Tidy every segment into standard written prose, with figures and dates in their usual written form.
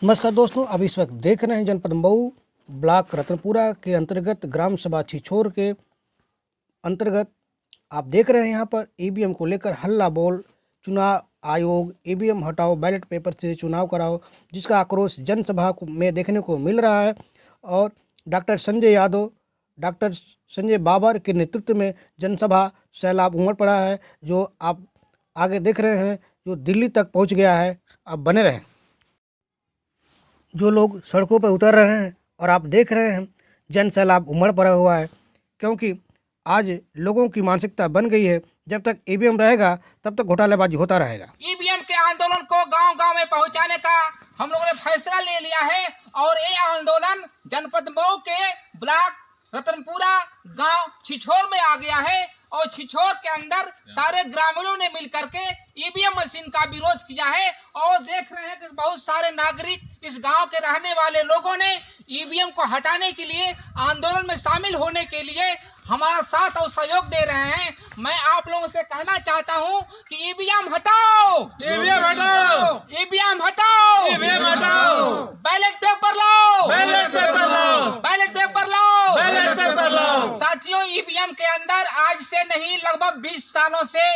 नमस्कार दोस्तों, अब इस वक्त देख रहे हैं जनपद मऊ ब्लॉक रतनपुरा के अंतर्गत ग्राम सभा छिछोर के अंतर्गत आप देख रहे हैं यहाँ पर ईवीएम को लेकर हल्ला बोल। चुनाव आयोग ईवीएम हटाओ, बैलेट पेपर से चुनाव कराओ, जिसका आक्रोश जनसभा में देखने को मिल रहा है। और डॉक्टर संजय यादव, डॉक्टर संजय बाबर के नेतृत्व में जनसभा सैलाब उमड़ पड़ा है, जो आप आगे देख रहे हैं, जो दिल्ली तक पहुँच गया है। अब बने रहें। जो लोग सड़कों पर उतर रहे हैं और आप देख रहे हैं जन सैलाब उमड़ पड़ा हुआ है, क्योंकि आज लोगों की मानसिकता बन गई है, जब तक ईवीएम रहेगा तब तक घोटालेबाजी होता रहेगा। ईवीएम के आंदोलन को गांव-गांव में पहुंचाने का हम लोगों ने फैसला ले लिया है और ये आंदोलन जनपद मऊ के ब्लॉक रतनपुरा गांव छिछोर में आ गया है और छिछोर के अंदर सारे ग्रामीणों ने मिलकर के ईवीएम मशीन का विरोध किया है। और देख रहे हैं कि बहुत सारे नागरिक इस गांव के रहने वाले लोगों ने ईवीएम को हटाने के लिए आंदोलन में शामिल होने के लिए हमारा साथ और सहयोग दे रहे हैं। मैं आप लोगों से कहना चाहता हूं कि ईवीएम हटाओ, ईवीएम हटाओ, ईवीएम हटाओ, ईवीएम हटाओ, बैलेट पेपर लाओ, बैलेट पेपर लाओ, बैलेट पेपर लाओ, बैलेट पेपर लाओ। साथियों, ईवीएम के अंदर आज से नहीं लगभग 20 सालों से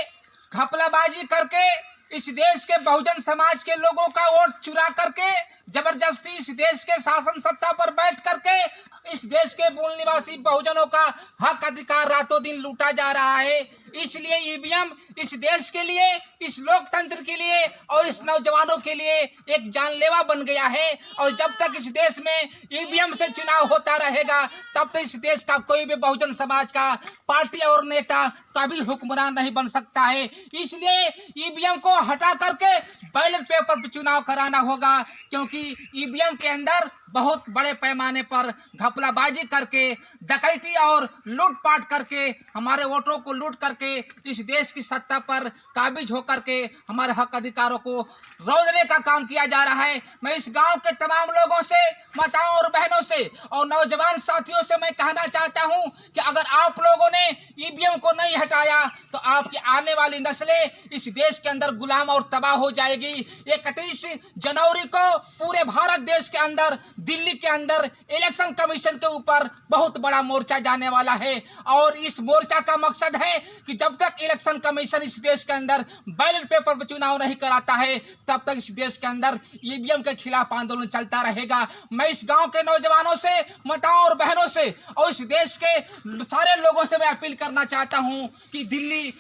घपलाबाजी करके इस देश के बहुजन समाज के लोगों का वोट चुरा करके जबरदस्ती इस देश के शासन सत्ता पर बैठ करके इस देश के मूल निवासी बहुजनों का हक अधिकार रातों दिन लूटा जा रहा है। इसलिए ईवीएम इस देश के लिए, इस लोकतंत्र के लिए और इस नौजवानों के लिए एक जानलेवा बन गया है। और जब तक इस देश में ईवीएम से चुनाव होता रहेगा तब तक इस देश का कोई भी बहुजन समाज का पार्टी और नेता कभी हुक्मरान नहीं बन सकता है। इसलिए ईवीएम को हटा करके बैलेट पेपर पर चुनाव कराना होगा, क्योंकि ईवीएम के अंदर बहुत बड़े पैमाने पर घपलाबाजी करके, डकैती और लूटपाट करके, हमारे वोटरों को लूट करके इस देश की सत्ता पर काबिज होकर के हमारे हक अधिकारों को रोजने का काम किया जा रहा है। मैं इस गांव के तमाम लोगों से, माताओं और बहनों से और नौजवान साथियों से मैं कहना चाहता हूं कि अगर आप लोगों ने ईवीएम को नहीं हटाया तो आपकी आने वाली नस्लें इस देश के अंदर गुलाम और तबाह हो जाएगी। 31 जनवरी को पूरे भारत देश के अंदर, दिल्ली के अंदर इलेक्शन कमीशन के ऊपर बहुत बड़ा मोर्चा जाने वाला है और इस मोर्चा का मकसद है कि जब तक इलेक्शन कमीशन इस देश के अंदर बैलेट पेपर पर चुनाव नहीं कराता है तब तक इस देश के अंदर ईवीएम के खिलाफ आंदोलन चलता रहेगा। मैं इस गांव के नौजवानों से, माताओं और बहनों से और इस देश के सारे लोगों से मैं अपील करना चाहता हूं कि दिल्ली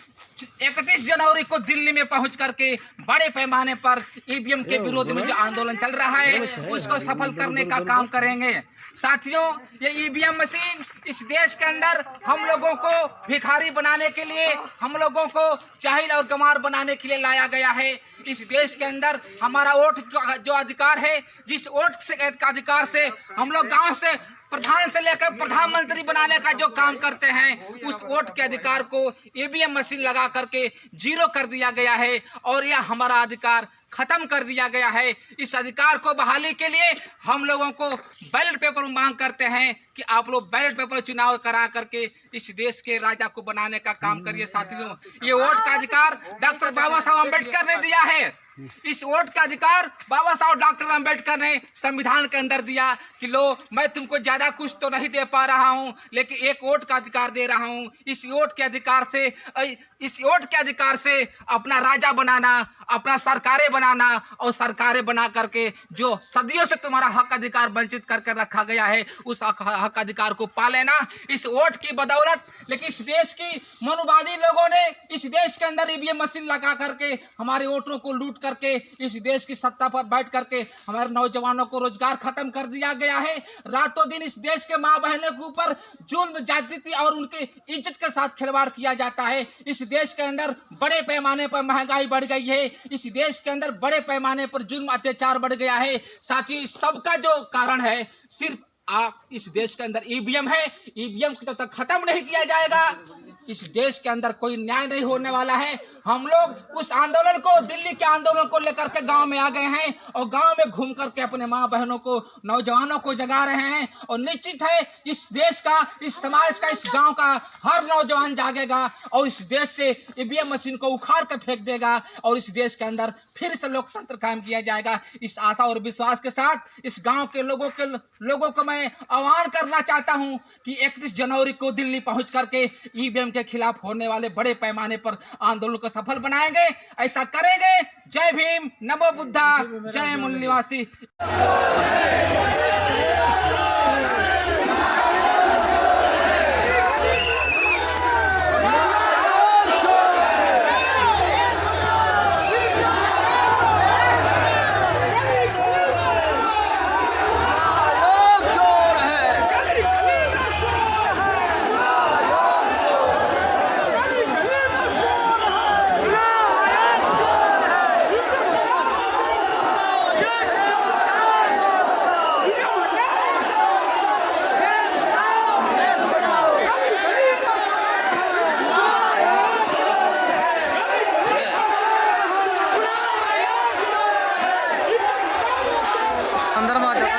31 जनवरी को दिल्ली में पहुंच करके बड़े पैमाने पर ईवीएम के विरोध में जो आंदोलन चल रहा है उसको सफल करने का काम करेंगे। साथियों, ये ईवीएम मशीन इस देश के अंदर हम लोगों को भिखारी बनाने के लिए, हम लोगों को जाहिल और गंवार बनाने के लिए लाया गया है। इस देश के अंदर हमारा वोट जो अधिकार है, जिस वोट से अधिकार से हम लोग गांव से प्रधान से लेकर प्रधानमंत्री बनाने का जो काम करते हैं, उस वोट के अधिकार को ईवीएम मशीन लगा करके जीरो कर दिया गया है और यह हमारा अधिकार खत्म कर दिया गया है। इस अधिकार को बहाली के लिए हम लोगों को बैलेट पेपर में मांग करते हैं कि आप लोग बैलेट पेपर चुनाव करा करके इस देश के राजा को बनाने का काम करिए। साथियों, ये वोट का अधिकार डॉक्टर बाबा साहब अम्बेडकर ने दिया है। इस वोट का अधिकार बाबा साहब डॉक्टर अम्बेडकर ने संविधान के अंदर दिया कि लो, मैं तुमको ज्यादा कुछ तो नहीं दे पा रहा हूं, लेकिन एक वोट का अधिकार दे रहा हूं। इस वोट के अधिकार से अपना राजा बनाना, अपना सरकारें बनाना और सरकारें बना करके जो सदियों से तुम्हारा हक अधिकार वंचित करके रखा गया है, उस हक अधिकार को पा लेना इस वोट की बदौलत। लेकिन इस देश की मनुवादी लोगों ने इस देश के अंदर ईवीएम मशीन लगा करके हमारे वोटरों को लूट करके इस देश की सत्ता पर बैठ करके हमारे नौजवानों को रोजगार खत्म कर दिया गया है। रातों दिन इस देश के माँ बहनों के ऊपर जुल्म, जाति और उनके इज्जत के साथ खिलवाड़ किया जाता है। इस देश के अंदर बड़े पैमाने पर महंगाई बढ़ गई है। इस देश के अंदर बड़े पैमाने पर जुल्म, अत्याचार बढ़ गया है। साथियों, इस सब का जो कारण है सिर्फ इस देश के अंदर ईवीएम है। ईवीएम को जब तक खत्म नहीं किया जाएगा इस देश के अंदर कोई न्याय नहीं होने वाला है। हम लोग उस आंदोलन को, दिल्ली के आंदोलन को लेकर के गांव में आ गए हैं और गांव में घूम करके अपने माँ बहनों को, नौजवानों को जगा रहे हैं। और निश्चित है इस देश का, इस समाज का, इस गांव का हर नौजवान जागेगा और इस देश से ईवीएम मशीन को उखाड़ के फेंक देगा और इस देश के अंदर फिर से लोकतंत्र कायम किया जाएगा। इस आशा और विश्वास के साथ इस गांव के लोगों को मैं आह्वान करना चाहता हूं कि 31 जनवरी को दिल्ली पहुंच करके ईवीएम के खिलाफ होने वाले बड़े पैमाने पर आंदोलन को सफल बनाएंगे। ऐसा करेंगे। जय भीम, नमो बुद्धा, जय मूल निवासी। अंदर आ जाइए।